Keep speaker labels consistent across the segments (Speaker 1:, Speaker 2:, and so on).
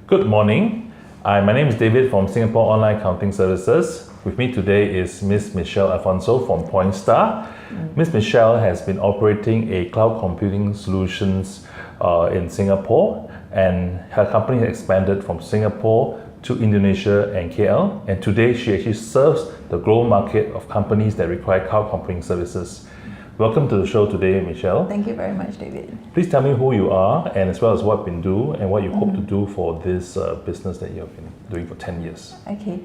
Speaker 1: Good morning. My name is David from Singapore Online Accounting Services. With me today is Ms. Michelle Alphonso from PointStar. Ms. Michelle has been operating a cloud computing solutions in Singapore, and her company has expanded from Singapore to Indonesia and KL. And today she actually serves the global market of companies that require cloud computing services. Welcome to the show today, Michelle.
Speaker 2: Thank you very much, David.
Speaker 1: Please tell me who you are, and as well as what you do and what you hope to do for this business that you have been doing for 10 years.
Speaker 2: Okay,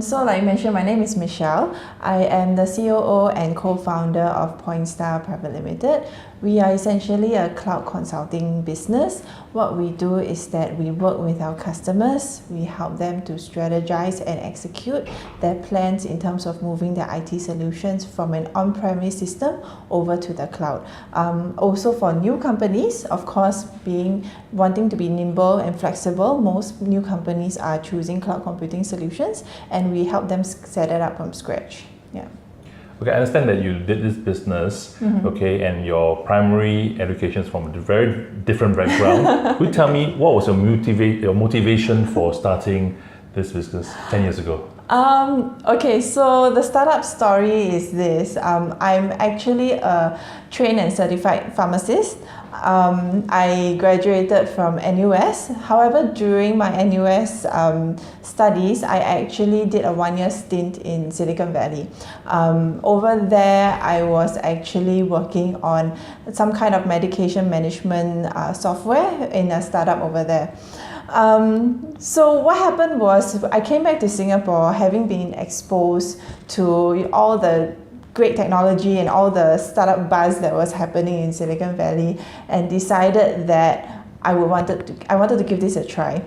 Speaker 2: so like I mentioned, my name is Michelle. I am the COO and co-founder of PointStar Pte Ltd. We are essentially a cloud consulting business. What we do is that we work with our customers. We help them to strategize and execute their plans in terms of moving their IT solutions from an on-premise system over to the cloud. Also for new companies, of course, wanting to be nimble and flexible, most new companies are choosing cloud computing solutions, and we help them set it up from scratch. Yeah.
Speaker 1: Okay, I understand that you did this business, okay, and your primary education is from a very different background. Could you tell me what was your motivation for starting this business 10 years ago?
Speaker 2: Okay, so the startup story is this. I'm actually a trained and certified pharmacist. I graduated from NUS. However, during my NUS studies, I actually did a one-year stint in Silicon Valley. Over there, I was actually working on some kind of medication management software in a startup over there. So what happened was I came back to Singapore having been exposed to all the great technology and all the startup buzz that was happening in Silicon Valley, and decided that I wanted to give this a try.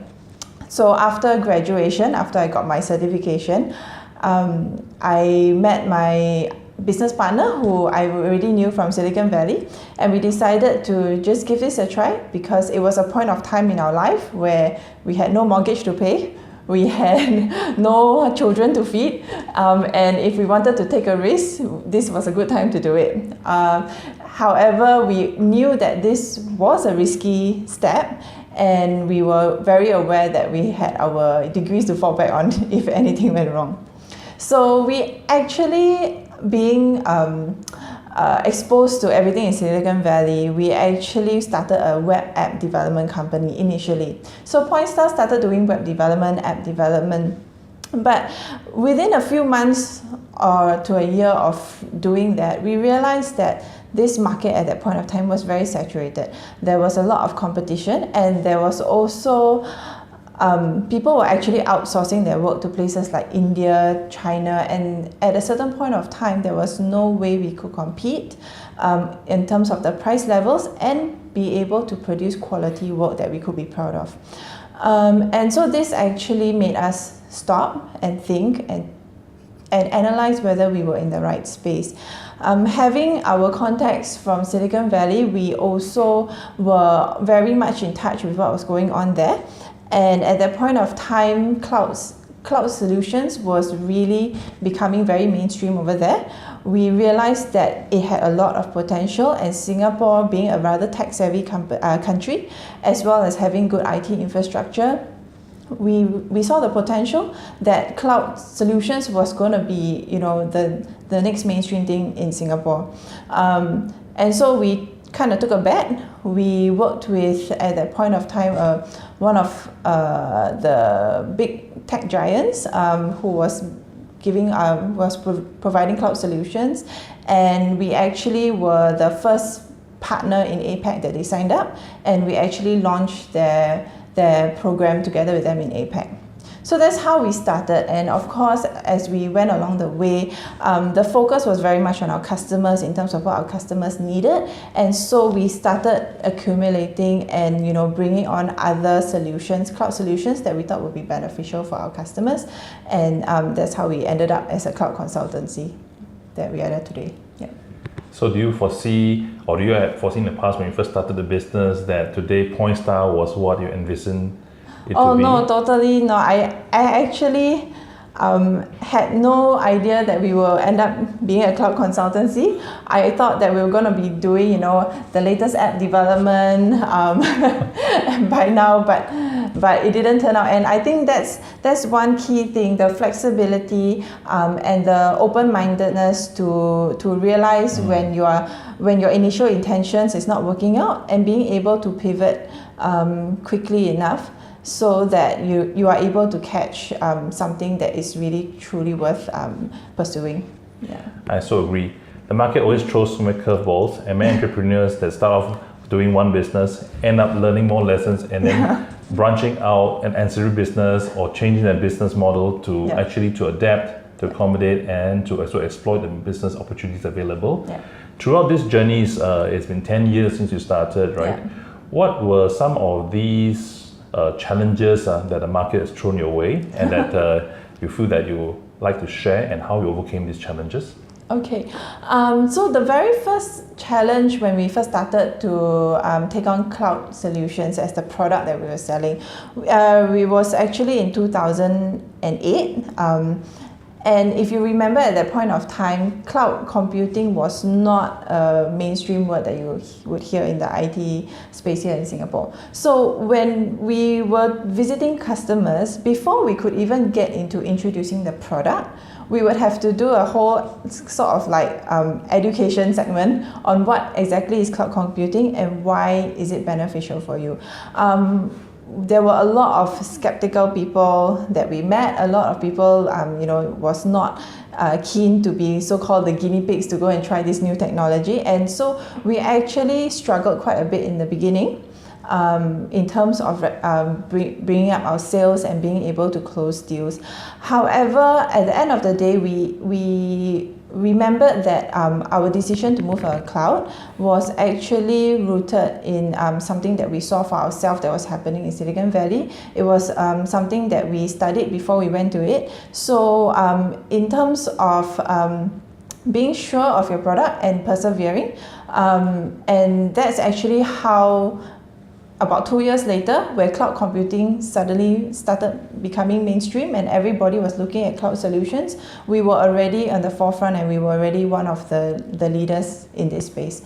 Speaker 2: So after graduation, after I got my certification, I met my business partner who I already knew from Silicon Valley, and we decided to just give this a try because it was a point of time in our life where we had no mortgage to pay, we had no children to feed, and if we wanted to take a risk, this was a good time to do it. However, we knew that this was a risky step, and we were very aware that we had our degrees to fall back on if anything went wrong. So we actually, being exposed to everything in Silicon Valley, we actually started a web app development company initially. So PointStar started doing web development, app development, but within a few months or to a year of doing that, we realized that this market at that point of time was very saturated. There was a lot of competition, and there was also people were actually outsourcing their work to places like India, China, and at a certain point of time, there was no way we could compete in terms of the price levels and be able to produce quality work that we could be proud of. And so this actually made us stop and think and analyze whether we were in the right space. Having our contacts from Silicon Valley, we also were very much in touch with what was going on there. And at that point of time, cloud solutions was really becoming very mainstream over there. We realized that it had a lot of potential, and Singapore being a rather tech-savvy country, as well as having good IT infrastructure, we saw the potential that cloud solutions was going to be, the next mainstream thing in Singapore. And so we kind of took a bet. We worked with, at that point of time, one of the big tech giants who was providing cloud solutions, and we actually were the first partner in APAC that they signed up, and we actually launched their program together with them in APAC. So that's how we started, and of course, as we went along the way, the focus was very much on our customers in terms of what our customers needed, and so we started accumulating and bringing on other solutions, cloud solutions that we thought would be beneficial for our customers, and that's how we ended up as a cloud consultancy that we are there today. Yeah.
Speaker 1: So do you foresee, or do you have foreseen in the past when you first started the business that today PointStar was what you envisioned it to be?
Speaker 2: No, totally no. I actually had no idea that we will end up being a cloud consultancy. I thought that we were going to be doing, the latest app development by now, but it didn't turn out. And I think that's one key thing: the flexibility and the open-mindedness to realize when your initial intentions is not working out, and being able to pivot quickly enough, so that you are able to catch something that is really truly worth pursuing. Yeah.
Speaker 1: I so agree. The market always throws so many curveballs, and many entrepreneurs that start off doing one business end up learning more lessons and then branching out an ancillary business or changing their business model to actually to adapt, to accommodate, and to also exploit the business opportunities available. Yeah. Throughout this journey, it's been 10 years since you started, right? Yeah. What were some of these challenges that the market has thrown your way, and that you feel that you like to share, and how you overcame these challenges?
Speaker 2: Okay, so the very first challenge when we first started to take on cloud solutions as the product that we were selling, we was actually in 2008. And if you remember, at that point of time, cloud computing was not a mainstream word that you would hear in the IT space here in Singapore. So when we were visiting customers, before we could even get into introducing the product, we would have to do a whole sort of like education segment on what exactly is cloud computing and why is it beneficial for you. There were a lot of skeptical people that we met. A lot of people, was not keen to be so-called the guinea pigs to go and try this new technology. And so we actually struggled quite a bit in the beginning in terms of bringing up our sales and being able to close deals. However, at the end of the day, we remembered that our decision to move to a cloud was actually rooted in something that we saw for ourselves that was happening in Silicon Valley. It was something that we studied before we went to it. So in terms of being sure of your product and persevering, and that's actually how about 2 years later, where cloud computing suddenly started becoming mainstream and everybody was looking at cloud solutions, we were already on the forefront and we were already one of the leaders in this space.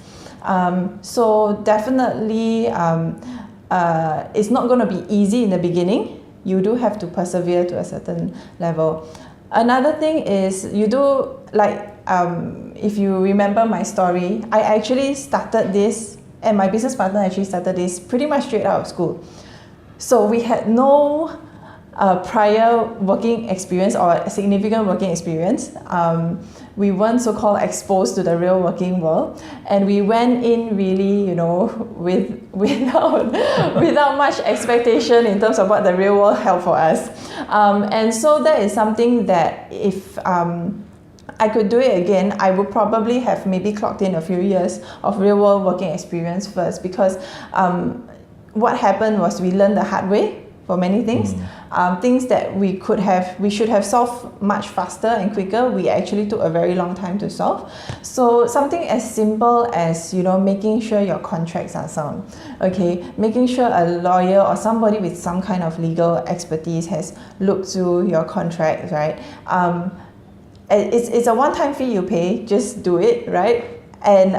Speaker 2: So definitely, it's not going to be easy in the beginning. You do have to persevere to a certain level. Another thing is you do, if you remember my story, I actually started this, and my business partner actually started this pretty much straight out of school. So we had no prior working experience or significant working experience. We weren't so-called exposed to the real working world, and we went in really, without much expectation in terms of what the real world held for us. And so that is something that if I could do it again, I would probably have maybe clocked in a few years of real world working experience first, because what happened was we learned the hard way for many things. Things that we should have solved much faster and quicker, we actually took a very long time to solve. So something as simple as, making sure your contracts are sound, okay? Making sure a lawyer or somebody with some kind of legal expertise has looked through your contract, right? It's a one-time fee you pay, just do it, right? And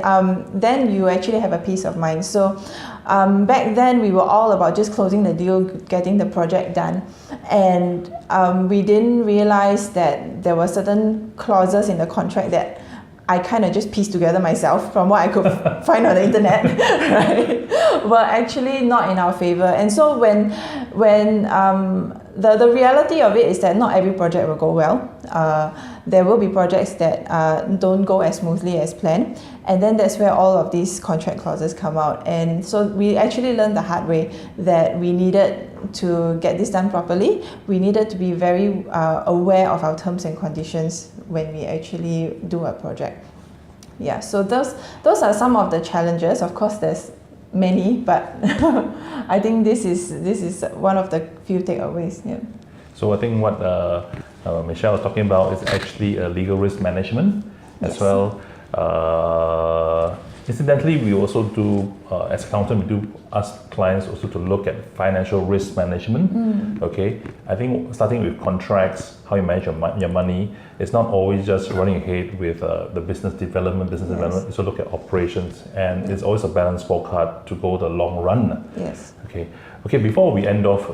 Speaker 2: then you actually have a peace of mind. So back then we were all about just closing the deal, getting the project done. And we didn't realize that there were certain clauses in the contract that I kind of just pieced together myself from what I could find on the internet, right? Were actually not in our favor. And so when the reality of it is that not every project will go well. There will be projects that don't go as smoothly as planned, and then that's where all of these contract clauses come out. And so we actually learned the hard way that we needed to get this done properly. We needed to be very aware of our terms and conditions when we actually do a project. Yeah, so those are some of the challenges. Of course, there's many, but I think this is one of the few takeaways. Yeah.
Speaker 1: So I think what Michelle was talking about is actually legal risk management as well. Incidentally, we also do, as accountant, we do ask clients also to look at financial risk management. Okay, I think starting with contracts, how you manage your money, it's not always just running ahead with the business development. You also look at operations, and it's always a balanced scorecard to go the long run.
Speaker 2: Yes.
Speaker 1: Okay. Before we end off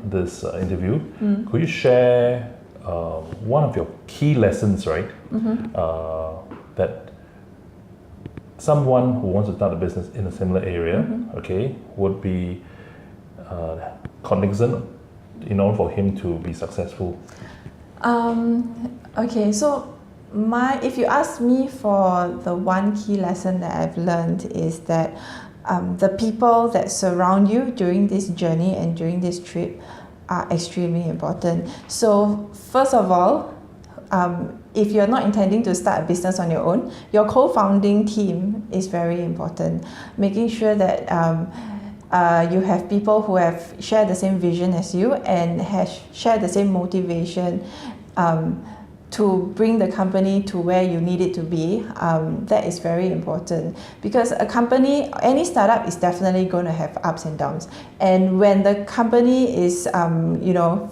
Speaker 1: this interview, could you share one of your key lessons, right? That someone who wants to start a business in a similar area, okay, would be cognizant in order for him to be successful?
Speaker 2: Okay, so if you ask me for the one key lesson that I've learned is that the people that surround you during this journey and during this trip are extremely important. So first of all, if you're not intending to start a business on your own, your co-founding team is very important. Making sure that you have people who have shared the same vision as you and have shared the same motivation to bring the company to where you need it to be. That is very important, because a company, any startup is definitely going to have ups and downs. And when the company is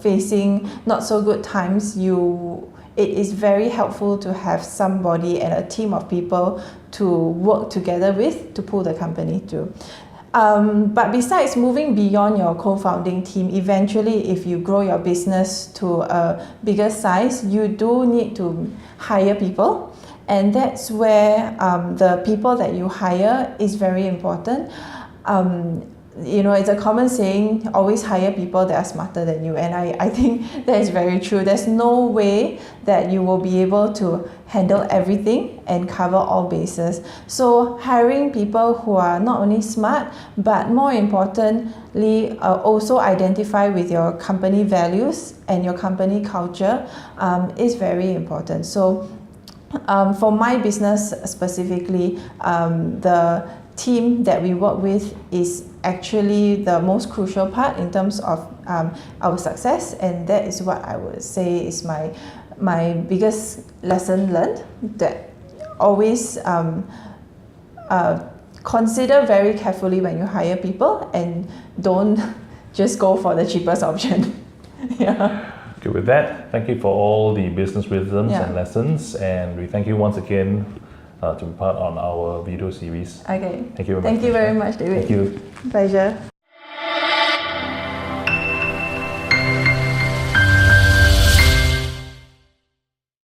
Speaker 2: facing not so good times, it is very helpful to have somebody and a team of people to work together with to pull the company through. But besides moving beyond your co-founding team, eventually if you grow your business to a bigger size, you do need to hire people. And that's where the people that you hire is very important. It's a common saying, always hire people that are smarter than you. And I think that is very true. There's no way that you will be able to handle everything and cover all bases. So hiring people who are not only smart, but more importantly, also identify with your company values and your company culture is very important. So for my business specifically, the team that we work with is actually the most crucial part in terms of our success, and that is what I would say is my biggest lesson learned, that always consider very carefully when you hire people and don't just go for the cheapest option.
Speaker 1: Okay, with that, thank you for all the business wisdoms and lessons, and we thank you once again to be part on our video series.
Speaker 2: Okay.
Speaker 1: Thank you very much.
Speaker 2: Thank you very much, David.
Speaker 1: Thank you.
Speaker 2: Pleasure.